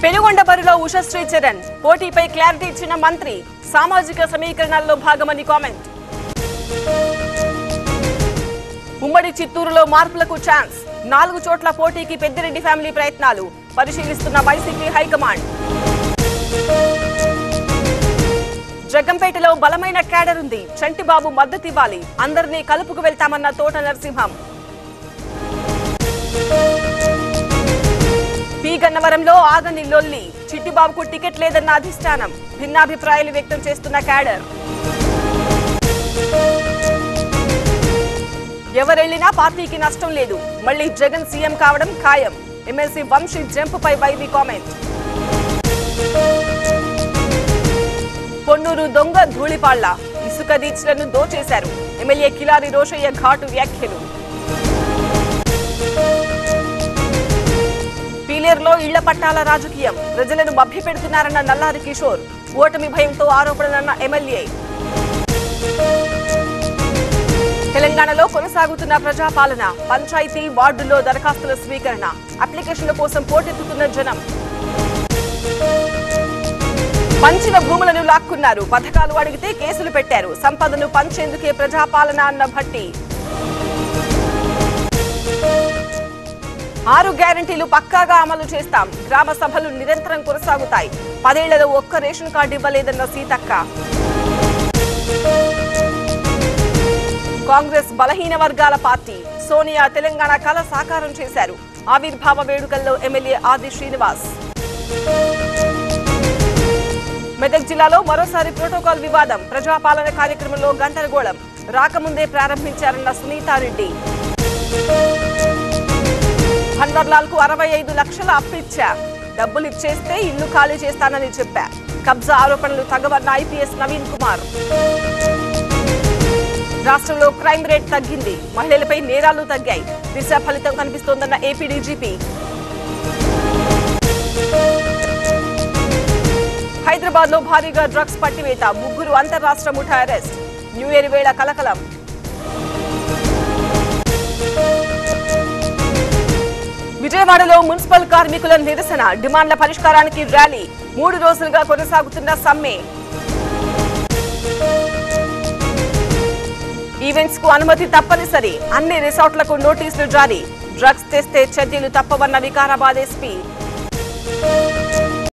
పెనుగొండ బరిలో ఉషశ్రీ చరణ్ పోటీపై క్లారిటీ ఇచ్చిన మంత్రి సామాజిక సమీకరణాల్లో భాగమని కామెంట్. ఉమ్మడి చిత్తూరులో మార్పులకు ఛాన్స్ 4 చోట్ల పోటీకి పెద్దిరెడ్డి ఫ్యామిలీ ప్రయత్నాలు పరిశీలిస్తున్న వైసీపీ హైకమాండ్. జగ్గంపేటలో బలమైన క్యాడర్ ఉంది, చంటిబాబు మద్దతు ఇవ్వాలి, అందరినీ కలుపుకు వెళ్తామన్న తోట నరసింహం. పి గన్నవరంలో ఆగని లొల్లి, చిట్టిబాబుకు టికెట్ లేదన్న అధిష్టానం, భిన్నాభిప్రాయాలు వ్యక్తం చేస్తున్న క్యాడర్. ఎవరెళ్లినా పార్టీకి నష్టం లేదు, మళ్లీ జగన్ సీఎం కావడం ఖాయం, ఎమ్మెల్సీ వంశీ జంపుపై వైవి కామెంట్. పొన్నూరు దొంగ ధూళిపాళ్ల, ఇసుక దీక్షలను దోచేశారు, ఎమ్మెల్యే కిలారి రోషయ్య ఘాటు వ్యాఖ్యలు. పీలేరులో ఇళ్ల పట్టాల రాజకీయం, ప్రజలను మభ్యపెడుతున్నారన్న నల్లారి కిషోర్, ఓటమి భయంతో ఆరోపణలన్న ఎమ్మెల్యే. తెలంగాణలో కొనసాగుతున్న ప్రజాపాలన, పంచాయతీ వార్డుల్లో దరఖాస్తుల స్వీకరణ, అప్లికేషన్ల కోసం పోటెత్తుతున్న జనం. పంచిన భూములను లాక్కున్నారు, పథకాలు అడిగితే కేసులు పెట్టారు, సంపదను పంచేందుకే ప్రజాపాలన అన్న భట్టి. 6 గ్యారంటీలు పక్కాగా అమలు చేస్తాం, గ్రామ సభలు నిరంతరం కొనసాగుతాయి, 10 ఏళ్లలో ఒక్క రేషన్ కార్డు ఇవ్వలేదన్న సీతక్క. కాంగ్రెస్ బలహీన వర్గాల పార్టీ, సోనియా తెలంగాణ కల సాకారం చేశారు, ఆవిర్భావ వేడుకల్లో ఎమ్మెల్యే ఆది శ్రీనివాస్. మెదక్ జిల్లాలో మరోసారి ప్రోటోకాల్ వివాదం, ప్రజాపాలన కార్యక్రమంలో గందరగోళం, రాకముందే ప్రారంభించారన్న సునీతారెడ్డి. భన్వర్లాల్ కు 65 లక్షల అప్పిచ్చా, డబ్బులు ఇచ్చేస్తే ఇల్లు ఖాళీ చేస్తానని చెప్పా, కబ్జా ఆరోపణలు తగవన్న ఐపీఎస్ నవీన్ కుమార్. రాష్ట్రంలో క్రైమ్ రేట్ తగ్గింది, మహిళలపై నేరాలు తగ్గాయి, దిశ ఫలితం కనిపిస్తోందన్న ఏపీ డీజీపీ. హైదరాబాద్ లో భారీగా డ్రగ్స్ పట్టివేత, 3 అంతర్రాష్ట్ర ముఠా అరెస్ట్, న్యూ ఇయర్ వేళ కలకలం. విజయవాడలో మున్సిపల్ కార్మికుల నిరసన, డిమాండ్ల పరిష్కారానికి ర్యాలీ, 3 రోజులుగా కొనసాగుతున్న సమ్మె. ఈవెంట్స్ కు అనుమతి తప్పనిసరి, అన్ని రిసార్ట్లకు నోటీసులు జారీ, డ్రగ్స్ తెస్తే చర్యలు తప్పవన్న వికారాబాద్ ఎస్పీ.